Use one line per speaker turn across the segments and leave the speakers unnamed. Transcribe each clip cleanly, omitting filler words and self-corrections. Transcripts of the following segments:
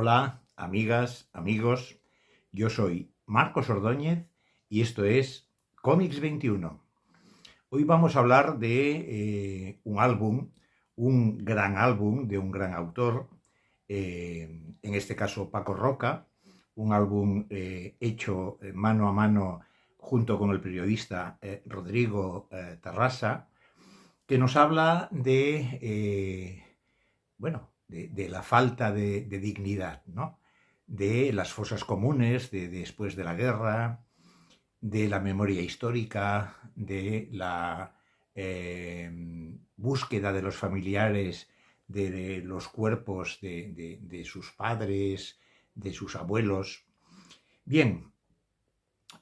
Hola, amigas, amigos, yo soy Marcos Ordóñez y esto es Cómics 21. Hoy vamos a hablar de un álbum, un gran álbum de un gran autor, en este caso Paco Roca, un álbum hecho mano a mano junto con el periodista Rodrigo Tarrasa, que nos habla de la falta de dignidad, ¿no? De las fosas comunes de después de la guerra, de la memoria histórica, de la búsqueda de los familiares de los cuerpos de sus padres, de sus abuelos. Bien,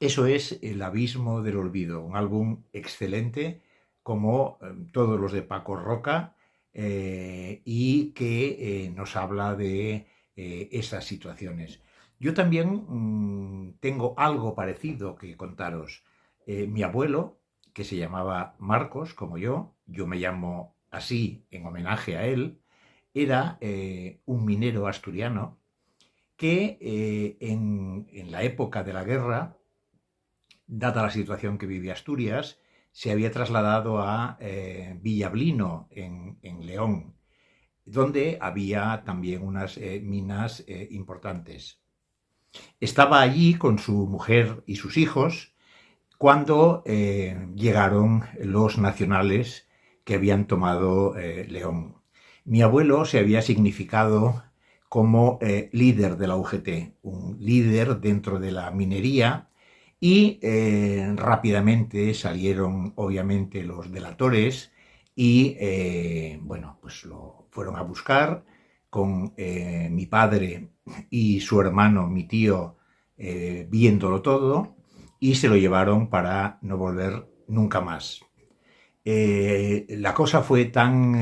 eso es El abismo del olvido, un álbum excelente como todos los de Paco Roca, y que nos habla de esas situaciones. Yo también tengo algo parecido que contaros. Mi abuelo, que se llamaba Marcos, como yo me llamo así en homenaje a él, era un minero asturiano que en la época de la guerra, dada la situación que vivía Asturias, se había trasladado a Villablino, en León, donde había también unas minas importantes. Estaba allí con su mujer y sus hijos cuando llegaron los nacionales que habían tomado León. Mi abuelo se había significado como líder de la UGT, un líder dentro de la minería, y rápidamente salieron obviamente los delatores y pues lo fueron a buscar con mi padre y su hermano, mi tío, viéndolo todo, y se lo llevaron para no volver nunca más. La cosa fue tan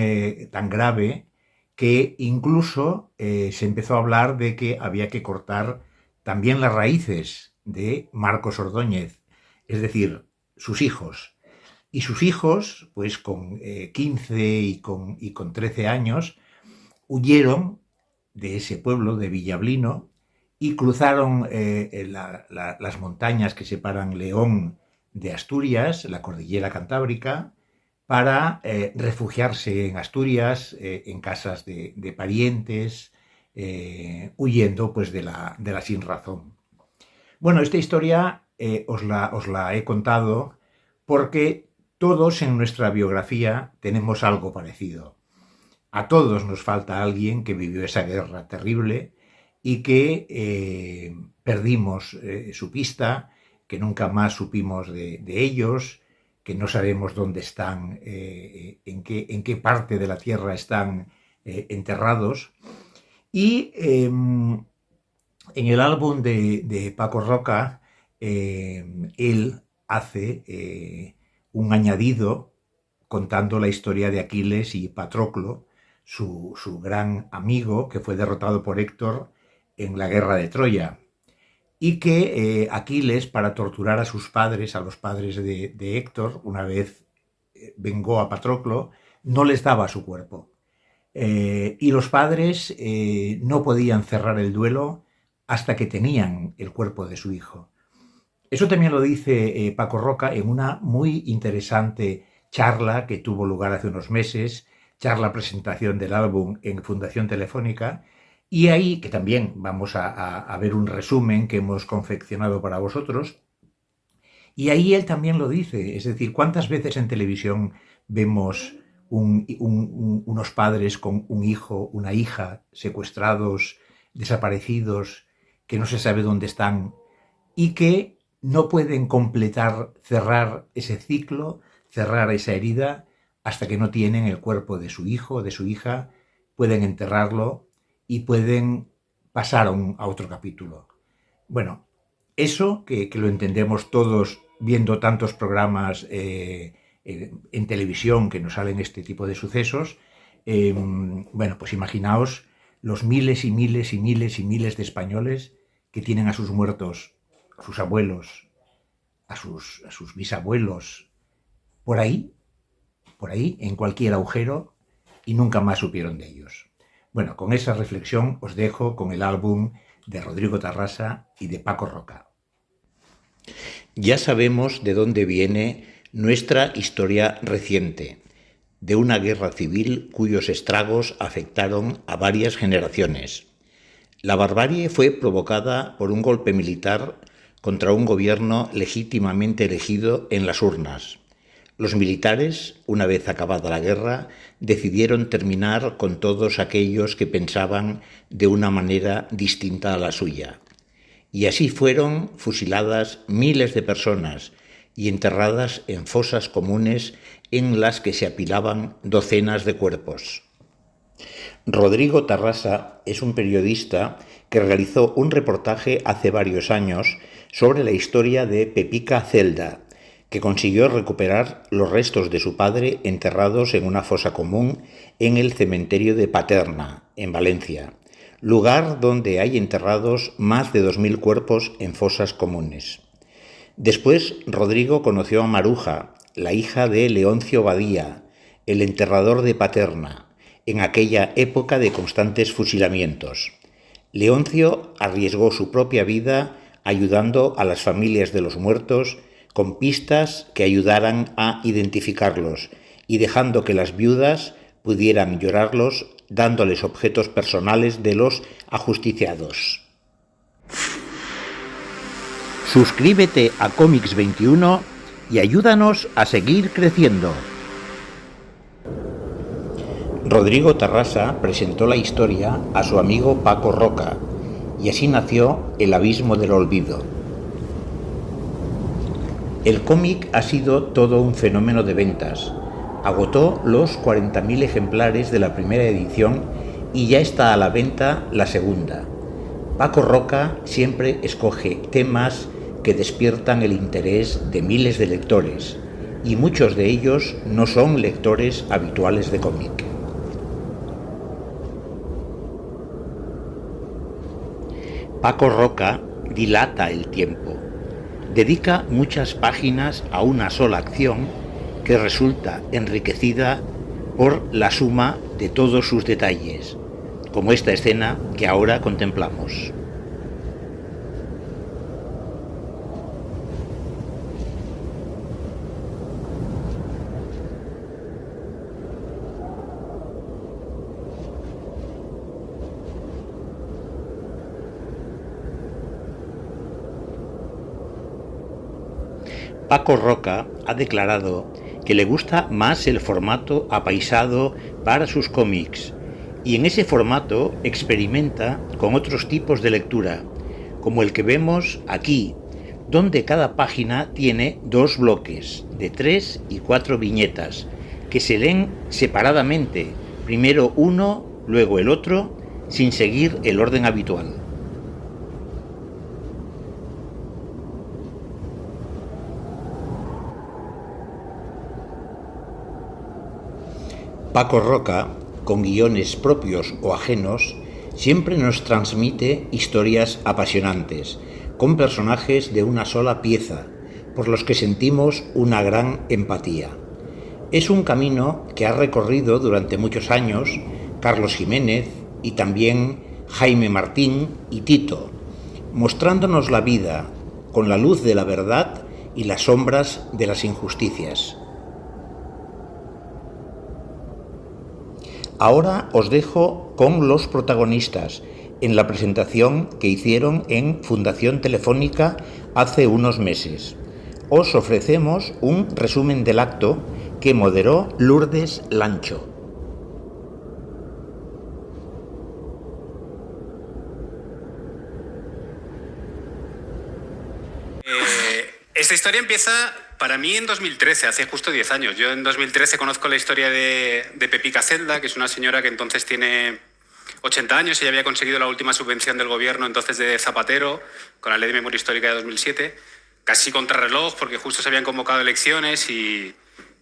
grave que incluso se empezó a hablar de que había que cortar también las raíces de Marcos Ordóñez, es decir, sus hijos. Y sus hijos, pues con 15 y con 13 años, huyeron de ese pueblo de Villablino y cruzaron las montañas que separan León de Asturias, la cordillera Cantábrica, para refugiarse en Asturias, en casas de parientes, huyendo pues de la sinrazón. Bueno, esta historia os la he contado porque todos en nuestra biografía tenemos algo parecido. A todos nos falta alguien que vivió esa guerra terrible y que perdimos su pista, que nunca más supimos de ellos, que no sabemos dónde están, en qué parte de la tierra están enterrados. Y en el álbum de Paco Roca, él hace un añadido contando la historia de Aquiles y Patroclo, su gran amigo que fue derrotado por Héctor en la guerra de Troya, y que Aquiles, para torturar a sus padres, a los padres de Héctor, una vez vengó a Patroclo, no les daba su cuerpo. Y los padres no podían cerrar el duelo hasta que tenían el cuerpo de su hijo. Eso también lo dice Paco Roca en una muy interesante charla que tuvo lugar hace unos meses, charla presentación del álbum en Fundación Telefónica, y ahí, que también vamos a ver un resumen que hemos confeccionado para vosotros, y ahí él también lo dice, es decir, ¿cuántas veces en televisión vemos unos padres con un hijo, una hija secuestrados, desaparecidos, que no se sabe dónde están y que no pueden completar, cerrar ese ciclo, cerrar esa herida, hasta que no tienen el cuerpo de su hijo o de su hija, pueden enterrarlo y pueden pasar a otro capítulo? Bueno, eso que lo entendemos todos viendo tantos programas en televisión que nos salen este tipo de sucesos, pues imaginaos los miles y miles y miles y miles de españoles que tienen a sus muertos, a sus abuelos, a sus bisabuelos, por ahí, en cualquier agujero, y nunca más supieron de ellos. Bueno, con esa reflexión os dejo con el álbum de Rodrigo Tarrasa y de Paco Roca. Ya sabemos de dónde viene nuestra historia reciente, de una guerra civil cuyos estragos afectaron a varias generaciones. La barbarie fue provocada por un golpe militar contra un gobierno legítimamente elegido en las urnas. Los militares, una vez acabada la guerra, decidieron terminar con todos aquellos que pensaban de una manera distinta a la suya. Y así fueron fusiladas miles de personas y enterradas en fosas comunes en las que se apilaban docenas de cuerpos. Rodrigo Tarrasa es un periodista que realizó un reportaje hace varios años sobre la historia de Pepica Celda, que consiguió recuperar los restos de su padre enterrados en una fosa común en el cementerio de Paterna, en Valencia, lugar donde hay enterrados más de 2000 cuerpos en fosas comunes. Después, Rodrigo conoció a Maruja, la hija de Leoncio Badía, el enterrador de Paterna, en aquella época de constantes fusilamientos. Leoncio arriesgó su propia vida ayudando a las familias de los muertos con pistas que ayudaran a identificarlos y dejando que las viudas pudieran llorarlos dándoles objetos personales de los ajusticiados. Suscríbete a Comics 21 y ayúdanos a seguir creciendo. Rodrigo Tarrasa presentó la historia a su amigo Paco Roca y así nació El abismo del olvido. El cómic ha sido todo un fenómeno de ventas. Agotó los 40.000 ejemplares de la primera edición y ya está a la venta la segunda. Paco Roca siempre escoge temas que despiertan el interés de miles de lectores, y muchos de ellos no son lectores habituales de cómic. Paco Roca dilata el tiempo. Dedica muchas páginas a una sola acción que resulta enriquecida por la suma de todos sus detalles, como esta escena que ahora contemplamos. Paco Roca ha declarado que le gusta más el formato apaisado para sus cómics, y en ese formato experimenta con otros tipos de lectura, como el que vemos aquí, donde cada página tiene 2 bloques de 3 y 4 viñetas, que se leen separadamente, primero uno, luego el otro, sin seguir el orden habitual. Paco Roca, con guiones propios o ajenos, siempre nos transmite historias apasionantes, con personajes de una sola pieza, por los que sentimos una gran empatía. Es un camino que ha recorrido durante muchos años Carlos Jiménez y también Jaime Martín y Tito, mostrándonos la vida con la luz de la verdad y las sombras de las injusticias. Ahora os dejo con los protagonistas en la presentación que hicieron en Fundación Telefónica hace unos meses. Os ofrecemos un resumen del acto que moderó Lourdes Lancho.
Esta historia empieza para mí en 2013, hace justo 10 años. Yo en 2013 conozco la historia de Pepica Celda, que es una señora que entonces tiene 80 años. Ella había conseguido la última subvención del gobierno entonces de Zapatero, con la Ley de Memoria Histórica de 2007, casi contrarreloj, porque justo se habían convocado elecciones y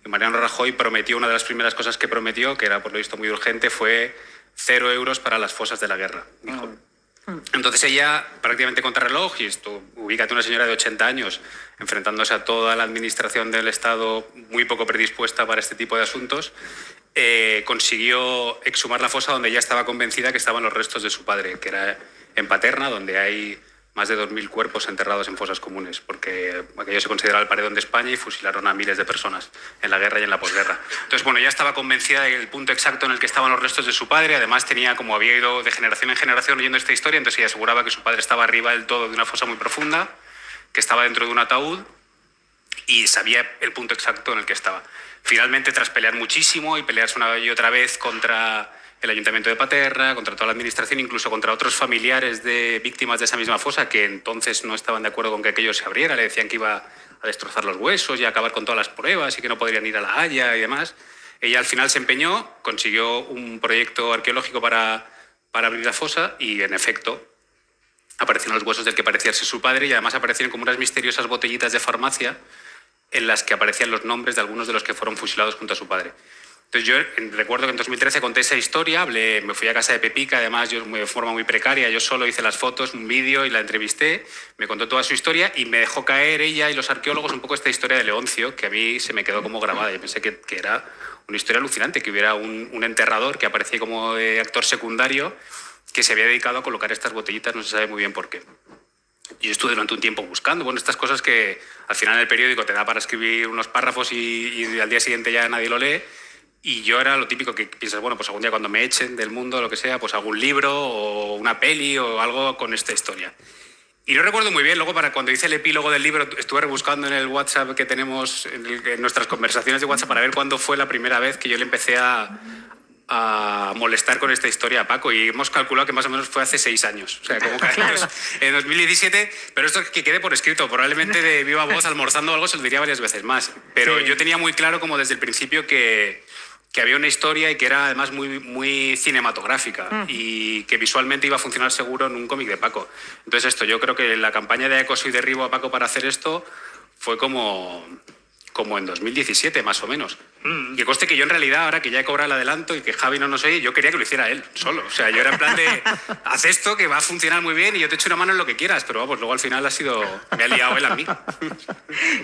Mariano Rajoy prometió, una de las primeras cosas que prometió, que era por lo visto muy urgente, fue 0 euros para las fosas de la guerra, dijo. Entonces ella, prácticamente contrarreloj, y esto, ubícate una señora de 80 años enfrentándose a toda la administración del Estado muy poco predispuesta para este tipo de asuntos, consiguió exhumar la fosa donde ella estaba convencida que estaban los restos de su padre, que era en Paterna, donde hay más de 2.000 cuerpos enterrados en fosas comunes, porque aquello se considera el paredón de España y fusilaron a miles de personas en la guerra y en la posguerra. Entonces, bueno, ella estaba convencida del punto exacto en el que estaban los restos de su padre. Además, como había ido de generación en generación oyendo esta historia, entonces ella aseguraba que su padre estaba arriba del todo de una fosa muy profunda, que estaba dentro de un ataúd, y sabía el punto exacto en el que estaba. Finalmente, tras pelear muchísimo y pelearse una y otra vez contra el Ayuntamiento de Paterna, contra toda la administración, incluso contra otros familiares de víctimas de esa misma fosa, que entonces no estaban de acuerdo con que aquello se abriera, le decían que iba a destrozar los huesos y a acabar con todas las pruebas y que no podrían ir a La Haya y demás. Ella al final se empeñó, consiguió un proyecto arqueológico para abrir la fosa y, en efecto, aparecieron los huesos del que parecía ser su padre, y además aparecieron como unas misteriosas botellitas de farmacia en las que aparecían los nombres de algunos de los que fueron fusilados junto a su padre. Entonces yo recuerdo que en 2013 conté esa historia, me fui a casa de Pepica, además yo de forma muy precaria, yo solo hice las fotos, un vídeo y la entrevisté, me contó toda su historia y me dejó caer ella y los arqueólogos un poco esta historia de Leoncio, que a mí se me quedó como grabada. Yo pensé que era una historia alucinante, que hubiera un enterrador que aparecía como de actor secundario que se había dedicado a colocar estas botellitas, no se sabe muy bien por qué. Y yo estuve durante un tiempo buscando, estas cosas que al final el periódico te da para escribir unos párrafos y al día siguiente ya nadie lo lee. Y yo era lo típico que piensas, pues algún día cuando me echen del mundo, lo que sea, pues algún libro o una peli o algo con esta historia. Y no recuerdo muy bien, luego para cuando hice el epílogo del libro estuve rebuscando en el WhatsApp que tenemos, en nuestras conversaciones de WhatsApp, para ver cuándo fue la primera vez que yo le empecé a molestar con esta historia a Paco, y hemos calculado que más o menos fue hace 6 años, o sea, como claro. En 2017, pero esto que quede por escrito, probablemente de viva voz, almorzando algo, se lo diría varias veces más, pero sí. Yo tenía muy claro como desde el principio que había una historia y que era además muy, muy cinematográfica y que visualmente iba a funcionar seguro en un cómic de Paco. Entonces yo creo que la campaña de acoso y derribo a Paco para hacer esto fue como en 2017, más o menos. Y que conste que yo en realidad, ahora que ya he cobrado el adelanto y que Javi no nos oye, yo quería que lo hiciera él, solo. O sea, yo era en plan de, haz esto que va a funcionar muy bien y yo te echo una mano en lo que quieras, pero vamos, luego al final me ha liado él a mí.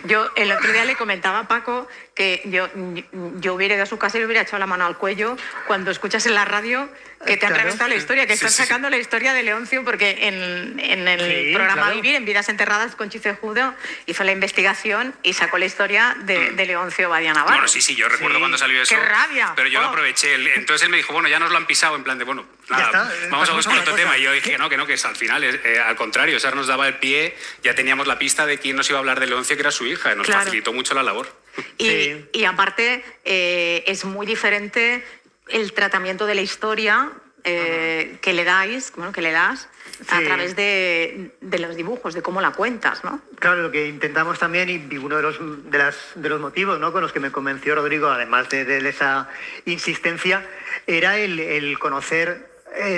Yo el otro día le comentaba a Paco que yo hubiera ido a su casa y le hubiera echado la mano al cuello cuando escuchas en la radio que te han reventado la historia, que están sacando la historia de Leoncio, porque en el programa Vivir, en Vidas Enterradas, con Chicejudo, hizo la investigación y sacó la historia de Leoncio Badía Navarro.
Bueno, sí, yo recuerdo cuando salió eso.
¡Qué rabia!
Pero yo lo aproveché. Entonces él me dijo, ya nos lo han pisado, en plan de, nada, vamos a buscar otro tema. Y yo dije que al final, al contrario, o sea, nos daba el pie, ya teníamos la pista de quién nos iba a hablar de Leoncio, que era su hija, nos facilitó mucho la labor.
Y aparte, es muy diferente el tratamiento de la historia que le das a través de los dibujos, de cómo la cuentas, ¿no?
Claro, lo que intentamos también, y uno de los motivos, ¿no?, con los que me convenció Rodrigo, además de esa insistencia, era el conocer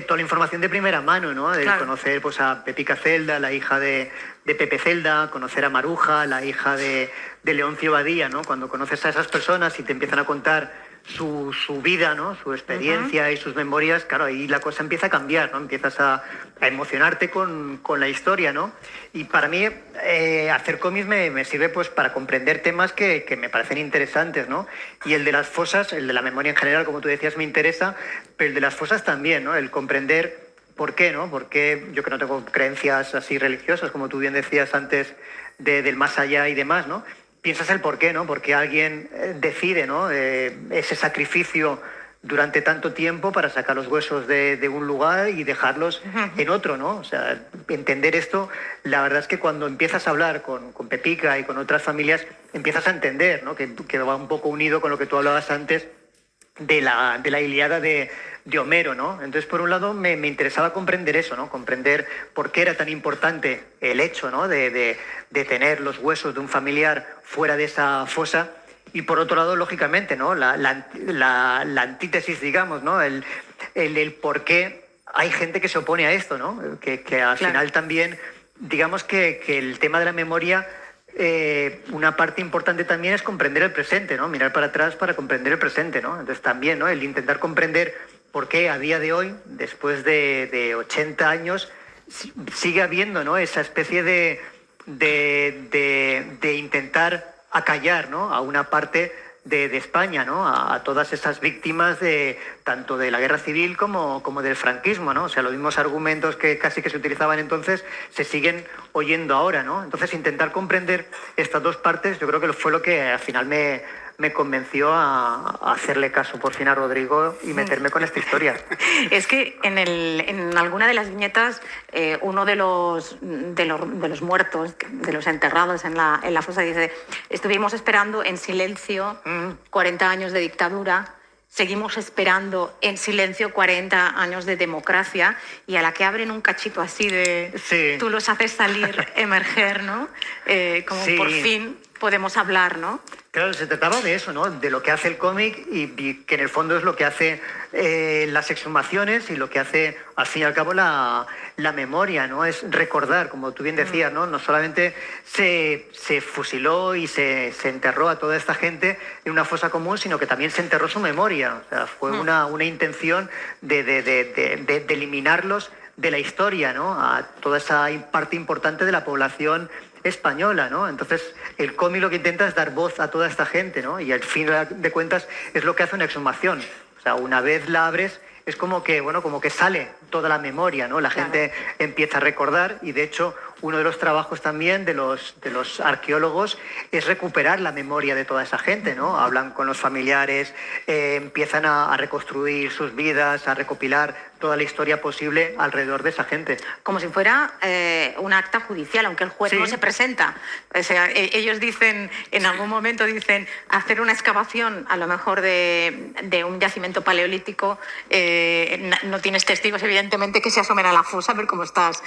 toda la información de primera mano, ¿no? El conocer a Pepica Celda, la hija de Pepe Celda, conocer a Maruja, la hija de Leoncio Badía, ¿no? Cuando conoces a esas personas y te empiezan a contar su vida, ¿no?, su experiencia y sus memorias, claro, ahí la cosa empieza a cambiar, ¿no? Empiezas a emocionarte con la historia, ¿no? Y para mí hacer cómics me sirve para comprender temas que me parecen interesantes, ¿no? Y el de las fosas, el de la memoria en general, como tú decías, me interesa, pero el de las fosas también, ¿no? El comprender por qué, ¿no? Porque yo, que no tengo creencias así religiosas, como tú bien decías antes, del más allá y demás, ¿no? Piensas el por qué, ¿no? Porque alguien decide, ¿no?, ese sacrificio durante tanto tiempo para sacar los huesos de un lugar y dejarlos en otro, ¿no? O sea, entender esto, la verdad es que cuando empiezas a hablar con Pepica y con otras familias, empiezas a entender, ¿no?, que va un poco unido con lo que tú hablabas antes de la Ilíada de Homero, ¿no? Entonces, por un lado, me interesaba comprender eso, ¿no? Comprender por qué era tan importante el hecho, ¿no?, de tener los huesos de un familiar fuera de esa fosa. Y por otro lado, lógicamente, ¿no?, la antítesis, digamos, ¿no?, el por qué hay gente que se opone a esto, ¿no? Que al final también, digamos que el tema de la memoria, una parte importante también es comprender el presente, ¿no? Mirar para atrás para comprender el presente, ¿no? Entonces también, ¿no?, el intentar comprender por qué a día de hoy, después de 80 años, sigue habiendo, ¿no?, esa especie de intentar acallar, ¿no?, a una parte de España, ¿no? A todas esas víctimas tanto de la guerra civil como del franquismo, ¿no? O sea, los mismos argumentos que casi que se utilizaban entonces se siguen oyendo ahora, ¿no? Entonces, intentar comprender estas dos partes, yo creo que fue lo que al final me convenció a hacerle caso por fin a Rodrigo y meterme con esta historia.
Es que en alguna de las viñetas, uno de los muertos, de los enterrados en la fosa, dice: estuvimos esperando en silencio 40 años de dictadura, seguimos esperando en silencio 40 años de democracia, y a la que abren un cachito así de...
Sí.
Tú los haces salir, emerger, ¿no? Como
Sí.
por fin podemos hablar, ¿no?
Claro, se trataba de eso, ¿no? De lo que hace el cómic y que en el fondo es lo que hace las exhumaciones y lo que hace, al fin y al cabo, la memoria, ¿no? Es recordar, como tú bien decías, ¿no? No solamente se fusiló y se enterró a toda esta gente en una fosa común, sino que también se enterró su memoria. O sea, fue una intención de eliminarlos de la historia, ¿no? A toda esa parte importante de la población española, ¿no? Entonces, el cómic lo que intenta es dar voz a toda esta gente, ¿no? Y al fin de cuentas es lo que hace una exhumación. O sea, una vez la abres, es como que, bueno, como que sale toda la memoria, ¿no? La gente empieza a recordar, y de hecho uno de los trabajos también de los arqueólogos es recuperar la memoria de toda esa gente, ¿no? Hablan con los familiares, empiezan a reconstruir sus vidas, a recopilar toda la historia posible alrededor de esa gente.
Como si fuera un acta judicial, aunque el juez no se presenta. O sea, ellos dicen, en algún momento dicen, hacer una excavación a lo mejor de un yacimiento paleolítico, no tienes testigos evidentemente que se asomen a la fosa, ver cómo estás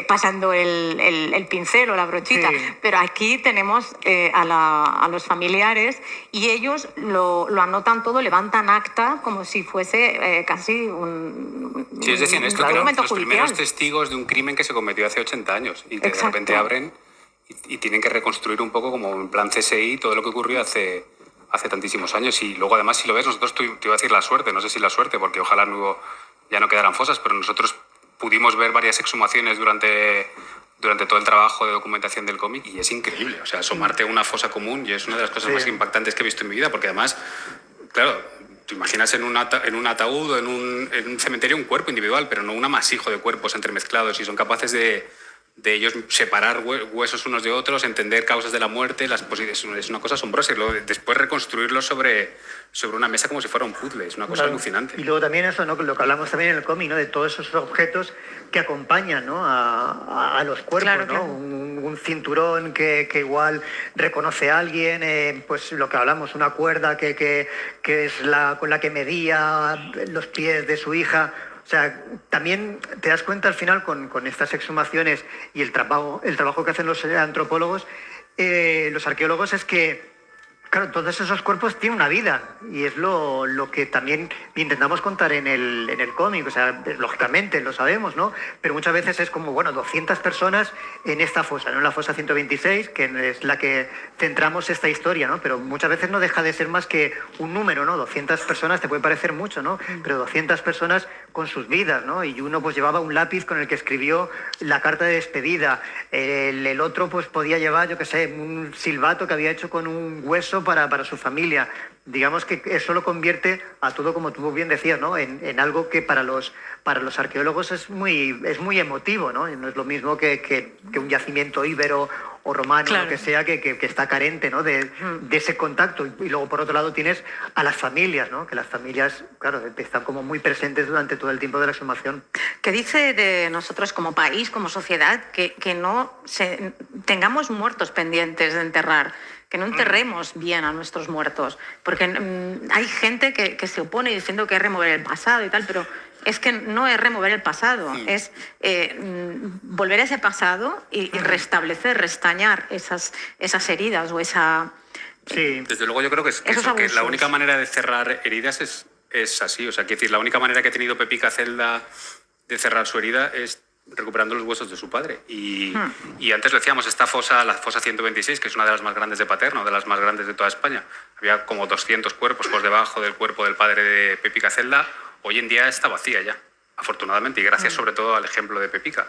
pasando el pincel o la brochita.
Sí.
Pero aquí tenemos a los familiares, y ellos lo anotan todo, levantan acta como si fuese casi un...
Sí, es decir, esto que eran
documento
los
judicial.
primeros testigos de un crimen que se cometió hace 80 años y que de repente abren y tienen que reconstruir un poco como en plan CSI todo lo que ocurrió hace tantísimos años. Y luego, además, si lo ves, nosotros, te iba a decir la suerte, no sé si la suerte, porque ojalá ya no quedaran fosas, pero nosotros pudimos ver varias exhumaciones durante todo el trabajo de documentación del cómic, y es increíble. O sea, asomarte a una fosa común, y es una de las cosas más impactantes que he visto en mi vida, porque además, claro, te imaginas en un ataúd o en un cementerio un cuerpo individual, pero no un amasijo de cuerpos entremezclados, y son capaces de ellos separar huesos unos de otros, entender causas de la muerte, es una cosa asombrosa, y luego después reconstruirlo sobre una mesa como si fuera un puzzle, es una cosa alucinante.
Y luego también eso, ¿no? Lo que hablamos también en el cómic, ¿no? De todos esos objetos que acompañan, ¿no? a los cuerpos,
Claro,
¿no?
claro.
Un cinturón que igual reconoce a alguien, pues lo que hablamos, una cuerda que es con la que medía los pies de su hija. O sea, también te das cuenta al final con estas exhumaciones y el trabajo que hacen los antropólogos, los arqueólogos, es que, claro, todos esos cuerpos tienen una vida, y es lo que también intentamos contar en el cómic. O sea, lógicamente lo sabemos, ¿no? Pero muchas veces es como, bueno, 200 personas en esta fosa, ¿no? En la fosa 126, que es la que centramos esta historia, ¿no? Pero muchas veces no deja de ser más que un número, ¿no? 200 personas te puede parecer mucho, ¿no? Pero 200 personas con sus vidas, ¿no? Y uno pues llevaba un lápiz con el que escribió la carta de despedida, el otro pues podía llevar, yo qué sé, un silbato que había hecho con un hueso para su familia. Digamos que eso lo convierte a todo, como tú bien decías, ¿no? En algo que para los arqueólogos es muy emotivo, ¿no? No es lo mismo que un yacimiento íbero o romano,
Claro.
lo que sea, que está carente, ¿no? de ese contacto. Y luego, por otro lado, tienes a las familias, ¿no? Que las familias, claro, están como muy presentes durante todo el tiempo de la exhumación.
¿Qué dice de nosotros como país, como sociedad, que no tengamos muertos pendientes de enterrar? Que no enterremos bien a nuestros muertos, porque hay gente que se opone diciendo que es remover el pasado y tal, pero es que no es remover el pasado, es volver a ese pasado y restablecer, restañar esas heridas o esa...
Sí.
Desde luego yo creo que que la única manera de cerrar heridas es así. O sea, quiero decir, la única manera que ha tenido Pepica Celda de cerrar su herida es recuperando los huesos de su padre. Y antes lo decíamos, esta fosa, la fosa 126, que es una de las más grandes de Paterna, de las más grandes de toda España, había como 200 cuerpos por debajo del cuerpo del padre de Pepica Celda. Hoy en día está vacía ya. afortunadamente, y gracias sobre todo al ejemplo de Pepica.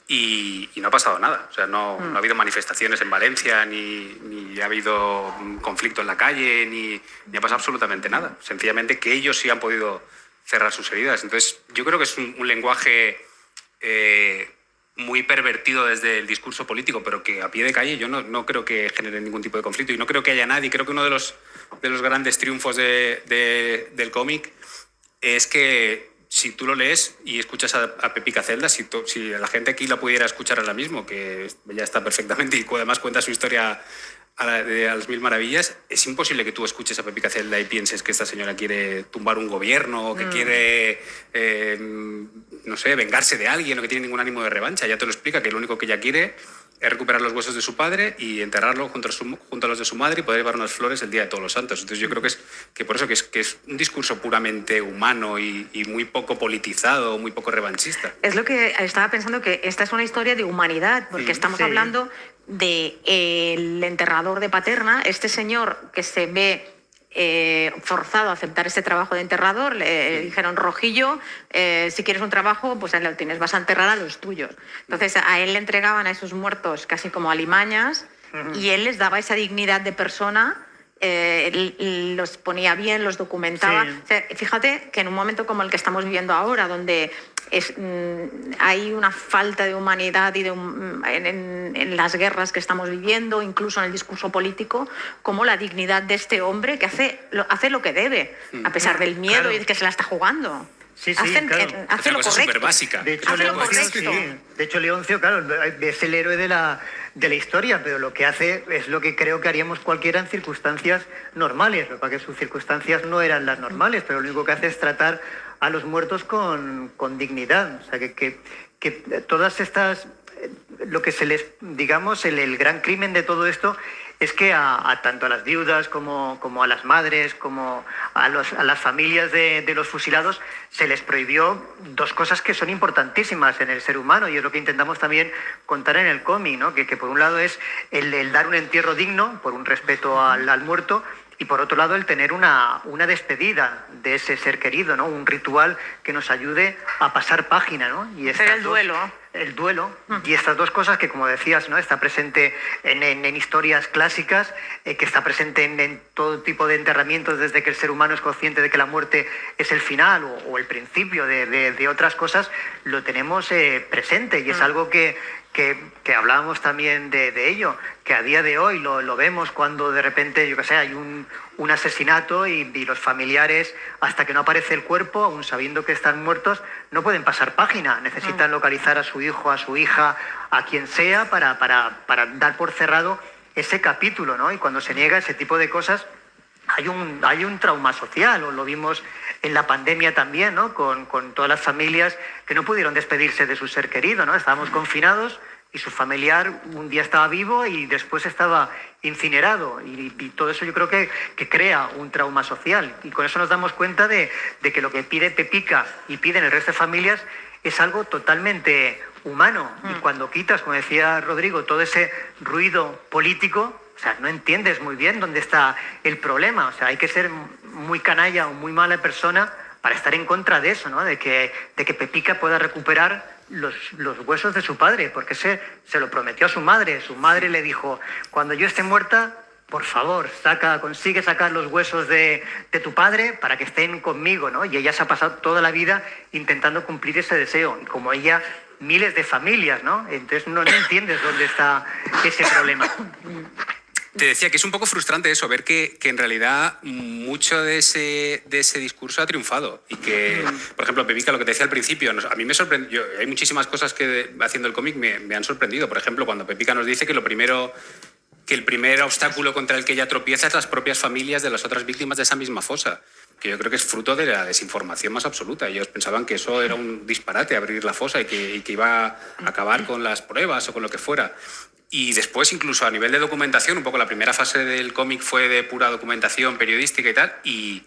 Y no ha pasado nada. O sea, no ha habido manifestaciones en Valencia, ni ha habido conflicto en la calle, ni ha pasado absolutamente nada. Sencillamente que ellos sí han podido cerrar sus heridas. Entonces, yo creo que es un lenguaje muy pervertido desde el discurso político, pero que a pie de calle yo no creo que genere ningún tipo de conflicto, y no creo que haya nadie. Creo que uno de los grandes triunfos del cómic es que si tú lo lees y escuchas a Pepica Celda, si la gente aquí la pudiera escuchar ahora mismo, que ya está perfectamente y además cuenta su historia a las mil maravillas, es imposible que tú escuches a Pepica Celda y pienses que esta señora quiere tumbar un gobierno, o que quiere, no sé, vengarse de alguien, o que tiene ningún ánimo de revancha. Ya te lo explica, que lo único que ella quiere es recuperar los huesos de su padre y enterrarlo junto a los de su madre, y poder llevar unas flores el Día de Todos los Santos. Entonces yo creo que por eso que es un discurso puramente humano y muy poco politizado, muy poco revanchista.
Es lo que estaba pensando, que esta es una historia de humanidad, porque estamos hablando de el enterrador de Paterna, este señor que se ve forzado a aceptar este trabajo de enterrador. Le dijeron: Rojillo, si quieres un trabajo, pues ahí lo tienes, vas a enterrar a los tuyos. Entonces a él le entregaban a esos muertos casi como alimañas, y él les daba esa dignidad de persona, los ponía bien, los documentaba.
Sí.
O sea, fíjate que en un momento como el que estamos viviendo ahora, donde hay una falta de humanidad en las guerras que estamos viviendo, incluso en el discurso político, como la dignidad de este hombre que hace lo que debe, a pesar del miedo,
claro,
y que se la está jugando.
Sí,
Hace
Hace
lo
una cosa
correcto.
superbásica.
De hecho,
Hace lo
Leoncio,
correcto.
sí. De hecho, Leoncio, claro, es el héroe de la historia, pero lo que hace es lo que creo que haríamos cualquiera en circunstancias normales. Lo que pasa es que sus circunstancias no eran las normales, pero lo único que hace es tratar a los muertos con dignidad. O sea, que todas estas, lo que se les, digamos, el gran crimen de todo esto es que tanto a las viudas como a las madres, como a las familias de los fusilados, se les prohibió dos cosas que son importantísimas en el ser humano, y es lo que intentamos también contar en el cómic, ¿no? Que por un lado es el dar un entierro digno, por un respeto al muerto, y por otro lado el tener una despedida de ese ser querido, ¿no? Un ritual que nos ayude a pasar página, ¿no? Y
Hacer el duelo.
El duelo, y estas dos cosas que, como decías, ¿no? Está presente en historias clásicas, que está presente en todo tipo de enterramientos, desde que el ser humano es consciente de que la muerte es el final o el principio de otras cosas, lo tenemos presente, y es algo que hablábamos también de ello, que a día de hoy lo vemos cuando de repente, yo qué sé, hay un asesinato y los familiares, hasta que no aparece el cuerpo, aun sabiendo que están muertos, no pueden pasar página. Necesitan localizar a su hijo, a su hija, a quien sea, para dar por cerrado ese capítulo, ¿no? Y cuando se niega ese tipo de cosas, hay un trauma social, o lo vimos en la pandemia también, ¿no? Con todas las familias que no pudieron despedirse de su ser querido, ¿no? Estábamos confinados y su familiar un día estaba vivo y después estaba incinerado, y todo eso yo creo que crea un trauma social, y con eso nos damos cuenta de que lo que pide Pepica y piden el resto de familias es algo totalmente humano. Y cuando quitas, como decía Rodrigo, todo ese ruido político, o sea, no entiendes muy bien dónde está el problema. O sea, hay que ser muy canalla o muy mala persona para estar en contra de eso, ¿no? De que Pepica pueda recuperar los huesos de su padre, porque se lo prometió a su madre. Su madre le dijo: cuando yo esté muerta, por favor, consigue sacar los huesos de tu padre para que estén conmigo, ¿no? Y ella se ha pasado toda la vida intentando cumplir ese deseo, y como ella, miles de familias, ¿no? Entonces no entiendes dónde está ese problema.
Te decía que es un poco frustrante eso, ver que en realidad mucho de ese discurso ha triunfado, y que, por ejemplo, Pepica, lo que te decía al principio, a mí me sorprendió. Hay muchísimas cosas que haciendo el cómic me han sorprendido. Por ejemplo, cuando Pepica nos dice que el primer obstáculo contra el que ella tropieza es las propias familias de las otras víctimas de esa misma fosa, que yo creo que es fruto de la desinformación más absoluta. Ellos pensaban que eso era un disparate, abrir la fosa, y que iba a acabar con las pruebas o con lo que fuera. Y después, incluso a nivel de documentación, un poco la primera fase del cómic fue de pura documentación periodística y tal, y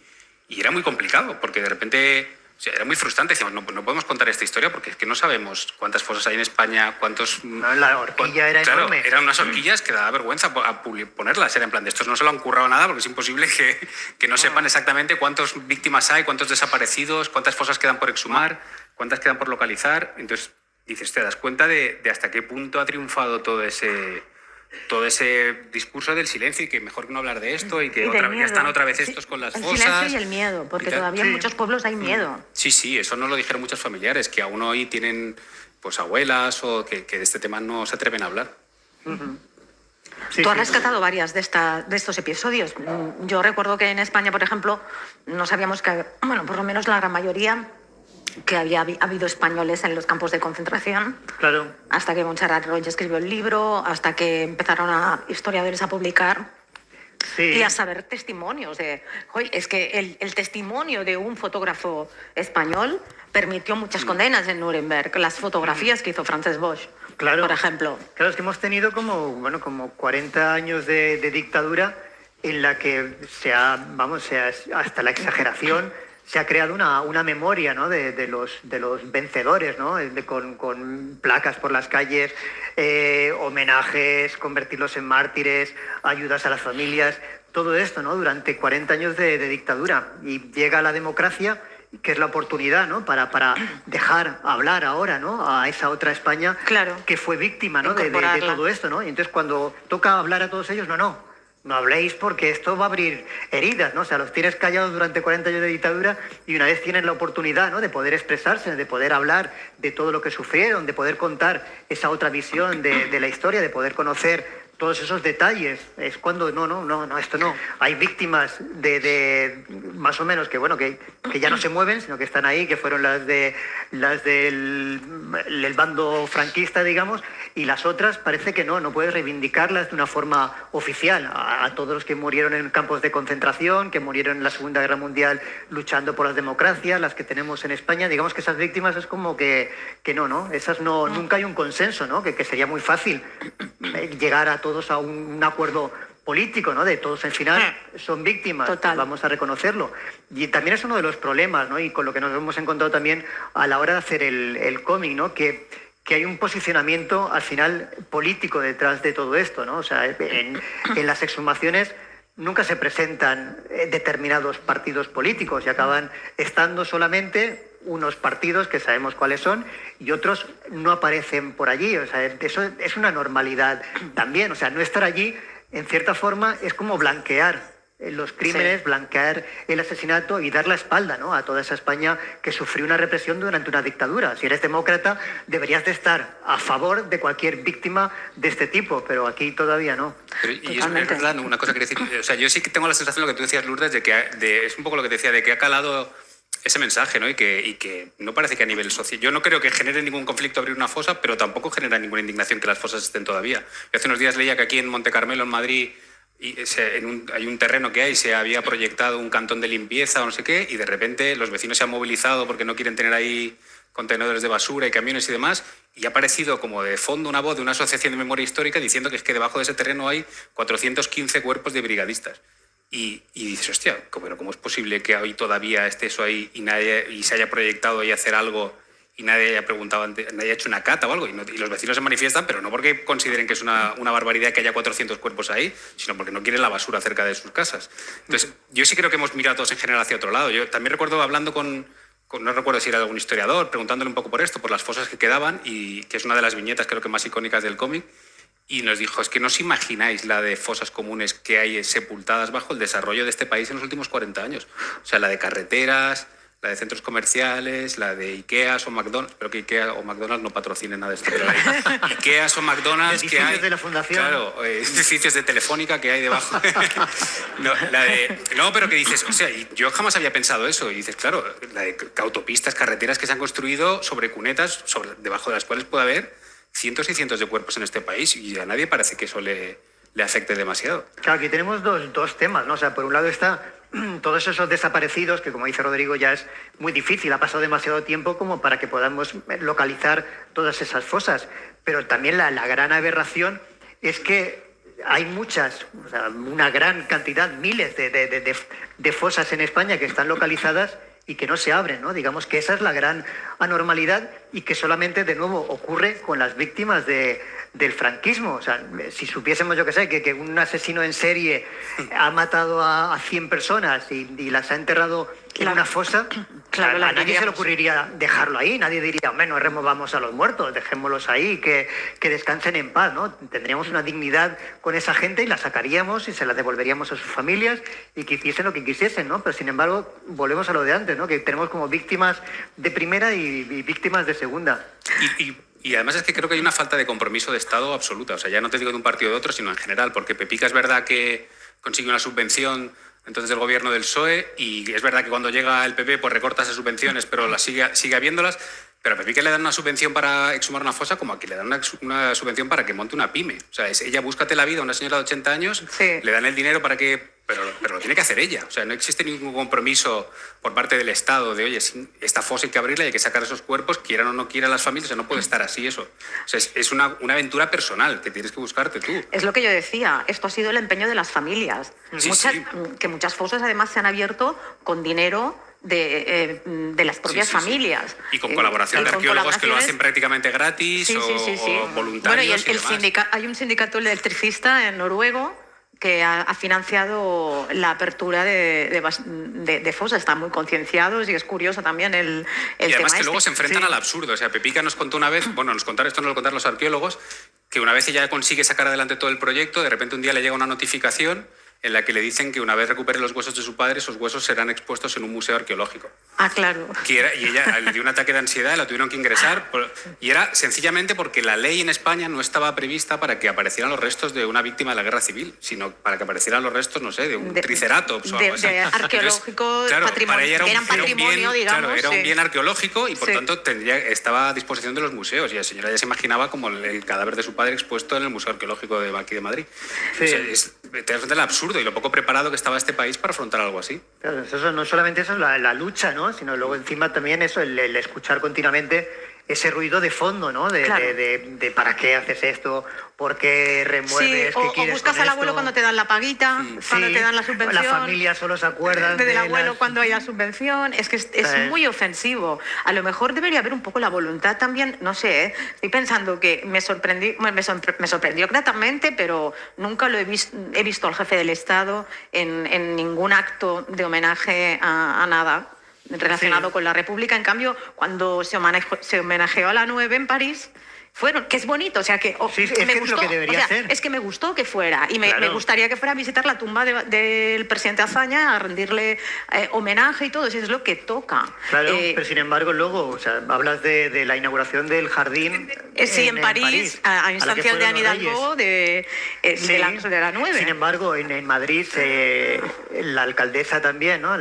era muy complicado, porque de repente, o sea, era muy frustrante. Decíamos, no podemos contar esta historia porque es que no sabemos cuántas fosas hay en España, cuántos...
No, la horquilla era enorme.
Eran unas horquillas que daba vergüenza ponerlas. Era en plan, de estos no se lo han currado nada, porque es imposible que no sepan exactamente cuántas víctimas hay, cuántos desaparecidos, cuántas fosas quedan por exhumar. ¿Cuántas quedan por localizar? Entonces dices, te das cuenta de hasta qué punto ha triunfado todo ese discurso del silencio y que mejor que no hablar de esto y que ya están otra vez estos con las fosas.
El silencio y el miedo, porque todavía en muchos pueblos hay miedo.
Sí, eso nos lo dijeron muchos familiares, que aún hoy tienen pues abuelas o que de este tema no se atreven a hablar.
Tú has rescatado varias de estos episodios. Yo recuerdo que en España, por ejemplo, no sabíamos que, bueno, por lo menos la gran mayoría, que había habido españoles en los campos de concentración.
Claro.
Hasta que Montserrat Roig escribió el libro, hasta que empezaron historiadores a publicar.
Sí.
Y a saber testimonios. Es que el testimonio de un fotógrafo español permitió muchas condenas en Nuremberg. Las fotografías que hizo Frances Bosch,
claro,
por ejemplo.
Claro, es que hemos tenido como 40 años de dictadura en la que hasta la exageración se ha creado una memoria, ¿no?, de los vencedores, ¿no?, con placas por las calles, homenajes, convertirlos en mártires, ayudas a las familias, todo esto, ¿no?, durante 40 años de dictadura. Y llega la democracia, que es la oportunidad, ¿no?, para dejar hablar ahora, ¿no?, a esa otra España,
claro,
que fue víctima, ¿no?, de todo esto, ¿no? Y entonces cuando toca hablar a todos ellos, no habléis porque esto va a abrir heridas, ¿no? O sea, los tienes callados durante 40 años de dictadura y una vez tienen la oportunidad, ¿no?, de poder expresarse, de poder hablar de todo lo que sufrieron, de poder contar esa otra visión de la historia, de poder conocer todos esos detalles. Es cuando esto no. Hay víctimas de más o menos que ya no se mueven, sino que están ahí, que fueron las del bando franquista, digamos, y las otras parece que no puedes reivindicarlas de una forma oficial. A todos los que murieron en campos de concentración, que murieron en la Segunda Guerra Mundial luchando por las democracias, las que tenemos en España, digamos que esas víctimas es como que esas nunca hay un consenso, ¿no? Que sería muy fácil llegar a todos a un acuerdo político, ¿no? De todos al final son víctimas.
Total.
Vamos a reconocerlo. Y también es uno de los problemas, ¿no?, y con lo que nos hemos encontrado también a la hora de hacer el cómic, ¿no?, que hay un posicionamiento al final político detrás de todo esto, ¿no? O sea, en las exhumaciones nunca se presentan determinados partidos políticos y acaban estando solamente unos partidos que sabemos cuáles son y otros no aparecen por allí. O sea, eso es una normalidad también. O sea, no estar allí, en cierta forma, es como blanquear los crímenes, sí, blanquear el asesinato y dar la espalda, ¿no?, a toda esa España que sufrió una represión durante una dictadura. Si eres demócrata, deberías de estar a favor de cualquier víctima de este tipo, pero aquí todavía no.
Pero, y es verdad, una cosa que decir, o sea, yo sí que tengo la sensación, lo que tú decías, Lourdes, es un poco lo que te decía, de que ha calado ese mensaje, ¿no? Y que no parece que a nivel social... Yo no creo que genere ningún conflicto abrir una fosa, pero tampoco genera ninguna indignación que las fosas estén todavía. Yo hace unos días leía que aquí en Monte Carmelo, en Madrid, hay un terreno que se había proyectado un cantón de limpieza o no sé qué, y de repente los vecinos se han movilizado porque no quieren tener ahí contenedores de basura y camiones y demás, y ha aparecido como de fondo una voz de una asociación de memoria histórica diciendo que es que debajo de ese terreno hay 415 cuerpos de brigadistas. Y dices, hostia, ¿cómo es posible que hoy todavía esté eso ahí y se haya proyectado ahí hacer algo y nadie haya preguntado, nadie haya hecho una cata o algo? Y los vecinos se manifiestan, pero no porque consideren que es una barbaridad que haya 400 cuerpos ahí, sino porque no quieren la basura cerca de sus casas. Entonces, yo sí creo que hemos mirado todos en general hacia otro lado. Yo también recuerdo hablando no recuerdo si era algún historiador, preguntándole un poco por esto, por las fosas que quedaban, y que es una de las viñetas creo que más icónicas del cómic, y nos dijo, es que no os imagináis la de fosas comunes que hay sepultadas bajo el desarrollo de este país en los últimos 40 años. O sea, la de carreteras, la de centros comerciales, la de Ikeas o McDonald's. Espero que Ikea o McDonald's no patrocinen nada de esto, pero la de Ikeas o McDonald's que hay...
de la fundación.
Claro, edificios de Telefónica que hay debajo. No, pero que dices, o sea, yo jamás había pensado eso. Y dices, claro, la de autopistas, carreteras que se han construido sobre cunetas, debajo de las cuales puede haber cientos y cientos de cuerpos en este país, y a nadie parece que eso le afecte demasiado.
Claro, aquí tenemos dos temas, ¿no? O sea, por un lado está todos esos desaparecidos, que como dice Rodrigo ya es muy difícil, ha pasado demasiado tiempo como para que podamos localizar todas esas fosas, pero también la gran aberración es que hay muchas, o sea, una gran cantidad, miles de fosas en España que están localizadas y que no se abren, ¿no? Digamos que esa es la gran anormalidad y que solamente, de nuevo, ocurre con las víctimas de del franquismo. O sea, si supiésemos, yo qué sé, que un asesino en serie ha matado a 100 personas y las ha enterrado en una fosa,
Claro,
a nadie se le ocurriría dejarlo ahí. Nadie diría, hombre, no removamos a los muertos, dejémoslos ahí, que descansen en paz, ¿no? Tendríamos una dignidad con esa gente y la sacaríamos y se la devolveríamos a sus familias y que hiciesen lo que quisiesen, ¿no? Pero sin embargo, volvemos a lo de antes, ¿no? Que tenemos como víctimas de primera y víctimas de segunda.
Y además es que creo que hay una falta de compromiso de Estado absoluta. O sea, ya no te digo de un partido o de otro, sino en general, porque Pepica es verdad que consigue una subvención entonces del gobierno del PSOE y es verdad que cuando llega el PP pues recorta esas subvenciones, pero las sigue habiéndolas. Pero a Pepica le dan una subvención para exhumar una fosa como aquí le dan una subvención para que monte una pyme. O sea, ella búscate la vida, una señora de 80 años,
sí.
Le dan el dinero para que... Pero lo tiene que hacer ella. O sea, no existe ningún compromiso por parte del Estado de, oye, esta fosa hay que abrirla y hay que sacar esos cuerpos, quieran o no quieran las familias. O sea, no puede estar así eso. O sea, es una aventura personal que tienes que buscarte tú.
Es lo que yo decía, esto ha sido el empeño de las familias.
Sí.
Que muchas fosas además se han abierto con dinero de las propias familias.
Y con colaboración de arqueólogos que lo hacen prácticamente gratis o voluntarios.
Bueno, y hay un sindicato electricista en noruego que ha financiado la apertura de fosas. Están muy concienciados y es curioso también el tema.
Y además que luego se enfrentan al absurdo. O sea, Pepica nos contó una vez, esto no lo contaron los arqueólogos, que una vez ella consigue sacar adelante todo el proyecto, de repente un día le llega una notificación en la que le dicen que una vez recupere los huesos de su padre, esos huesos serán expuestos en un museo arqueológico.
Ah, claro.
Y ella le dio un ataque de ansiedad, la tuvieron que ingresar, y era sencillamente porque la ley en España no estaba prevista para que aparecieran los restos de una víctima de la guerra civil, sino para que aparecieran los restos, no sé, de un triceratops o algo así.
De arqueológico,
claro,
patrimonio,
para ella
eran patrimonio, digamos.
Claro, era un bien arqueológico y por tanto estaba a disposición de los museos. Y la señora ya se imaginaba como el cadáver de su padre expuesto en el Museo Arqueológico de aquí de Madrid.
Sí.
O sea, te das cuenta del absurdo y lo poco preparado que estaba este país para afrontar algo así.
Claro, eso no solamente eso es la lucha, ¿no? Sino luego encima también eso, el escuchar continuamente ese ruido de fondo, ¿no? De ¿para qué haces esto? ¿Por qué remueves?
Sí,
¿Qué quieres
o buscas
con
al abuelo
esto?
cuando te dan la paguita, cuando te dan la subvención.
La familia solo se acuerda
del abuelo cuando hay la subvención. Es que es muy ofensivo. A lo mejor debería haber un poco la voluntad también, no sé, ¿eh? Estoy pensando que me sorprendió gratamente, pero nunca he visto al jefe del Estado en ningún acto de homenaje a nada relacionado con la República. En cambio, cuando se homenajeó a la 9 en París, que es bonito, o sea que me gustó,
lo que debería ser.
Es que me gustó que fuera y me gustaría que fuera a visitar la tumba del presidente Azaña, a rendirle homenaje y todo, eso es lo que toca.
Claro, pero sin embargo luego, o sea, hablas de la inauguración del jardín
sí, en París, a instancias de Anne Hidalgo de la 9.
Sin embargo, en Madrid la alcaldesa también, ¿no?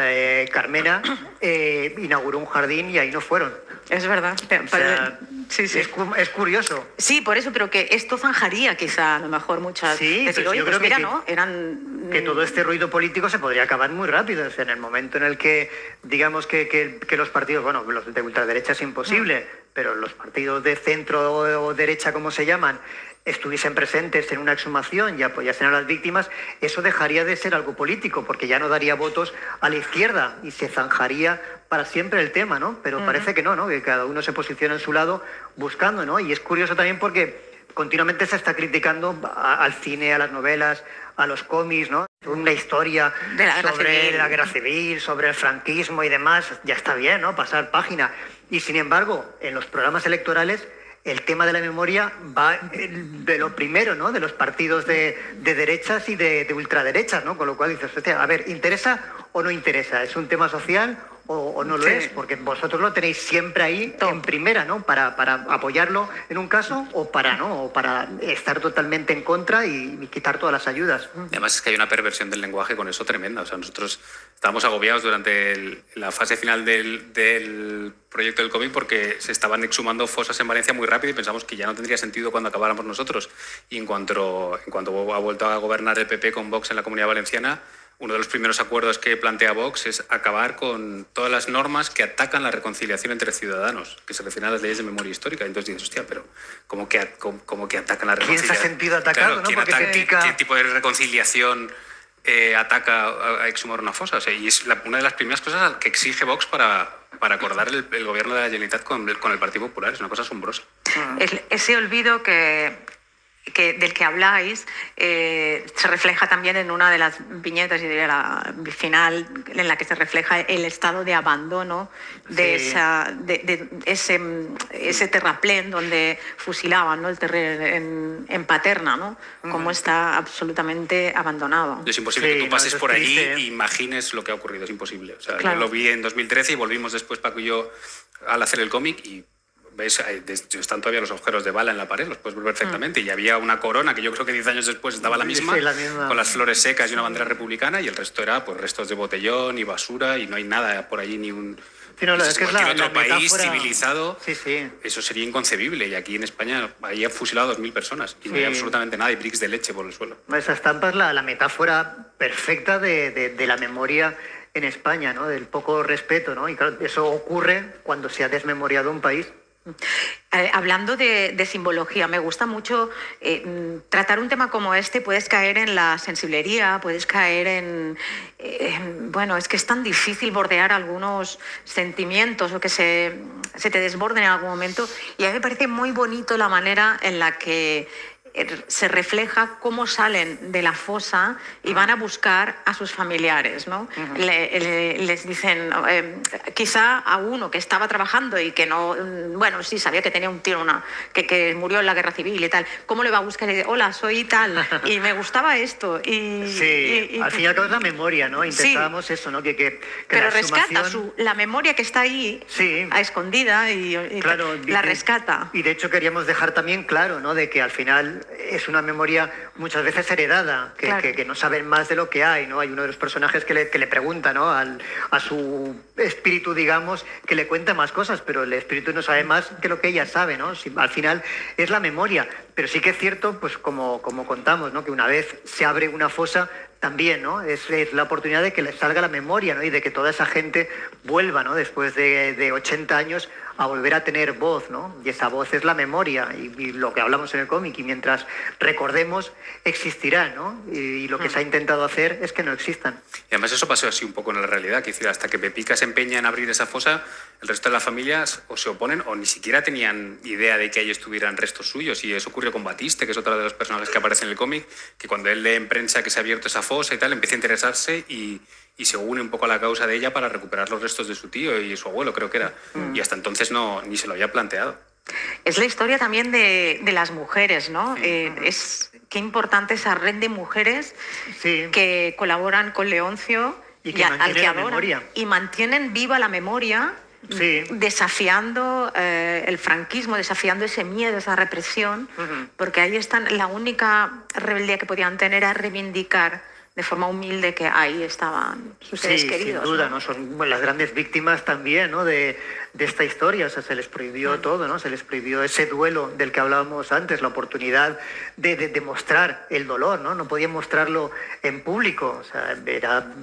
Carmena, inauguró un jardín y ahí no fueron.
Es verdad.
O sea, sí. Es curioso.
Sí, por eso, pero que esto zanjaría quizá a lo mejor muchas...
Sí,
decir,
pero
oye,
yo
pues
creo
mira,
que,
¿no? Eran...
que todo este ruido político se podría acabar muy rápido. O sea, en el momento en el que, digamos que los partidos, bueno, los de ultraderecha es imposible, pero los partidos de centro o derecha, como se llaman, estuviesen presentes en una exhumación y apoyasen a las víctimas, eso dejaría de ser algo político, porque ya no daría votos a la izquierda y se zanjaría para siempre el tema, ¿no? Pero parece que no, que cada uno se posiciona en su lado buscando, ¿no? Y es curioso también porque continuamente se está criticando al cine, a las novelas, a los cómics, ¿no? Una historia sobre la guerra civil, sobre el franquismo y demás, ya está bien, ¿no? Pasar página. Y sin embargo, en los programas electorales el tema de la memoria va de lo primero, ¿no? De los partidos de derechas y de ultraderechas, ¿no? Con lo cual dices, hostia, a ver, ¿interesa o no interesa? ¿Es un tema social o no lo es? Porque vosotros lo tenéis siempre ahí en primera, ¿no? Para apoyarlo en un caso o para estar totalmente en contra y quitar todas las ayudas.
Además es que hay una perversión del lenguaje con eso tremenda. O sea, nosotros estábamos agobiados durante la fase final del proyecto del cómic porque se estaban exhumando fosas en Valencia muy rápido y pensamos que ya no tendría sentido cuando acabáramos nosotros. Y en cuanto ha vuelto a gobernar el PP con Vox en la Comunidad Valenciana, uno de los primeros acuerdos que plantea Vox es acabar con todas las normas que atacan la reconciliación entre ciudadanos, que se refieren a las leyes de memoria histórica. Entonces dices, hostia, pero ¿cómo que atacan la reconciliación?
¿Quién se ha sentido atacado?
Claro,
¿no?
¿qué tipo de reconciliación ataca a exhumar una fosa? O sea, y es una de las primeras cosas que exige Vox para acordar el gobierno de la Generalitat con el Partido Popular. Es una cosa asombrosa.
Ese olvido que del que habláis se refleja también en una de las viñetas, y diría la final, en la que se refleja el estado de abandono de,
Sí.
de ese terraplén donde fusilaban, ¿no? El terreno en Paterna, ¿no? Cómo está absolutamente abandonado.
Es imposible
Sí,
que tú
no,
pases
eso es
por allí
triste, ¿eh?
e imagines lo que ha ocurrido, es imposible. O sea,
Claro.
yo lo vi en 2013 y volvimos después, Paco y yo, al hacer el cómic y ves, están todavía los agujeros de bala en la pared, los puedes ver perfectamente. Y había una corona que yo creo que 10 años después estaba la misma,
Sí, la misma.
con las flores secas y una bandera republicana, y el resto era pues restos de botellón y basura, y no hay nada por allí, ni un...
Sí, no, es que es
cualquier
la
otro país
metáfora-
civilizado,
Sí, sí.
eso sería inconcebible. Y aquí en España ahí han fusilado a 2.000 personas y no hay
Sí.
absolutamente nada, hay bricks de leche por el suelo.
Esa estampa es la metáfora perfecta de la memoria en España, ¿no? Del poco respeto, ¿no? Y claro, eso ocurre cuando se ha desmemoriado un país.
Hablando de simbología, me gusta mucho tratar un tema como este. Puedes caer en la sensiblería, puedes caer bueno, es que es tan difícil bordear algunos sentimientos o que se te desborden en algún momento. Y a mí me parece muy bonito la manera en la que se refleja cómo salen de la fosa y van a buscar a sus familiares, ¿no? Les dicen, quizá a uno que estaba trabajando y que no, bueno, sí, sabía que tenía un tío, que murió en la guerra civil y tal, ¿cómo le va a buscar? Y dice, hola, soy tal, y me gustaba esto.
Sí, al fin y al cabo es la memoria, ¿no? Intentábamos eso, ¿no? Que
pero
la
rescata
exhumación-
la memoria que está ahí,
Sí.
a escondida, y
Claro,
la rescata.
Y de hecho queríamos dejar también claro, ¿no? De que al final es una memoria muchas veces heredada,
Claro.
que no saben más de lo que hay, ¿no? Hay uno de los personajes que le pregunta, ¿no? A su espíritu, digamos, que le cuenta más cosas, pero el espíritu no sabe más que lo que ella sabe, ¿no? Al final es la memoria, pero sí que es cierto, pues como contamos, ¿no? Que una vez se abre una fosa, también, ¿no? Es la oportunidad de que les salga la memoria, ¿no? Y de que toda esa gente vuelva, ¿no? Después de 80 años a volver a tener voz, ¿no? Y esa voz es la memoria y lo que hablamos en el cómic. Y mientras recordemos, existirá, ¿no? Y lo que se ha intentado hacer es que no existan.
Y además eso pasó así un poco en la realidad, que decir, hasta que Pepica se empeña en abrir esa fosa, el resto de las familias o se oponen o ni siquiera tenían idea de que ahí estuvieran restos suyos. Y eso ocurrió con Batiste, que es otro de los personajes que aparece en el cómic, que cuando él lee en prensa que se ha abierto esa fosa y tal, empieza a interesarse y se une un poco a la causa de ella para recuperar los restos de su tío y su abuelo, creo que era. Y hasta entonces ni se lo había planteado.
Es la historia también de las mujeres, ¿no? Qué importante esa red de mujeres
Sí.
que colaboran con Leoncio
Y que
al
mantienen
que
la
adoran,
memoria.
y mantienen viva la memoria,
Sí.
desafiando el franquismo, desafiando ese miedo, esa represión, porque ahí están, la única rebeldía que podían tener era reivindicar de forma humilde que ahí estaban sus seres queridos.
Sin duda, ¿no? Son las grandes víctimas también, ¿no? de esta historia. O sea, se les prohibió todo, ¿no? Se les prohibió ese duelo del que hablábamos antes, la oportunidad de mostrar el dolor, ¿no? No podían mostrarlo en público. O sea,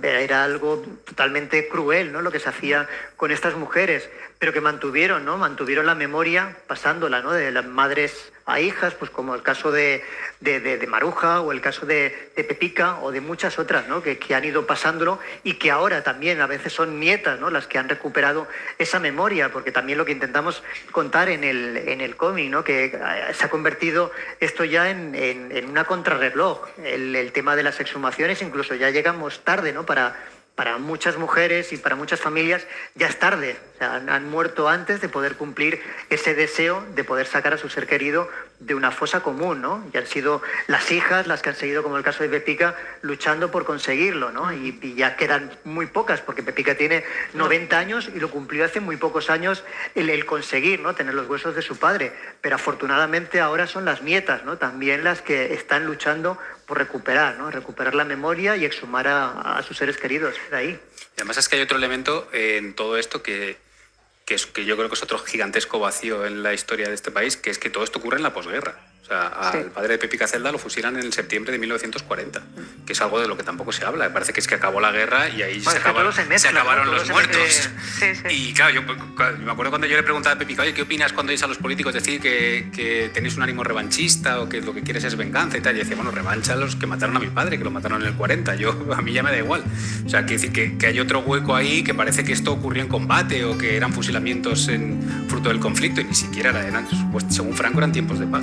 era algo totalmente cruel, ¿no? Lo que se hacía con estas mujeres, pero que mantuvieron, ¿no? Mantuvieron la memoria pasándola, ¿no? De las madres a hijas, pues como el caso de Maruja o el caso de Pepica o de muchas otras, ¿no? Que han ido pasándolo y que ahora también a veces son nietas, ¿no? Las que han recuperado esa memoria, porque también lo que intentamos contar en el cómic, ¿no? Que se ha convertido esto ya en una contrarreloj. El tema de las exhumaciones, incluso ya llegamos tarde, ¿no? Para muchas mujeres y para muchas familias ya es tarde. O sea, han muerto antes de poder cumplir ese deseo de poder sacar a su ser querido de una fosa común, ¿no? Y han sido las hijas las que han seguido, como el caso de Pepica, luchando por conseguirlo, ¿no? Y ya quedan muy pocas, porque Pepica tiene 90 años y lo cumplió hace muy pocos años el conseguir, ¿no? Tener los huesos de su padre. Pero afortunadamente ahora son las nietas, ¿no? También las que están luchando por recuperar, ¿no? Recuperar la memoria y exhumar a sus seres queridos de ahí.
Y además es que hay otro elemento en todo esto que yo creo que es otro gigantesco vacío en la historia de este país, que es que todo esto ocurre en la posguerra. O sea, al padre de Pepica Celda lo fusilan en el septiembre de 1940, que es algo de lo que tampoco se habla. Me parece que es que acabó la guerra y ahí se acabaron los muertos. Y claro, yo me acuerdo cuando yo le preguntaba a Pepica, oye, ¿qué opinas cuando oís a los políticos decir que tenéis un ánimo revanchista o que lo que quieres es venganza y tal? Y decía, bueno, revancha a los que mataron a mi padre, que lo mataron en el 40. A mí ya me da igual. O sea, quiere decir que hay otro hueco ahí, que parece que esto ocurrió en combate o que eran fusilamientos fruto del conflicto, y ni siquiera eran, según Franco, eran tiempos de paz.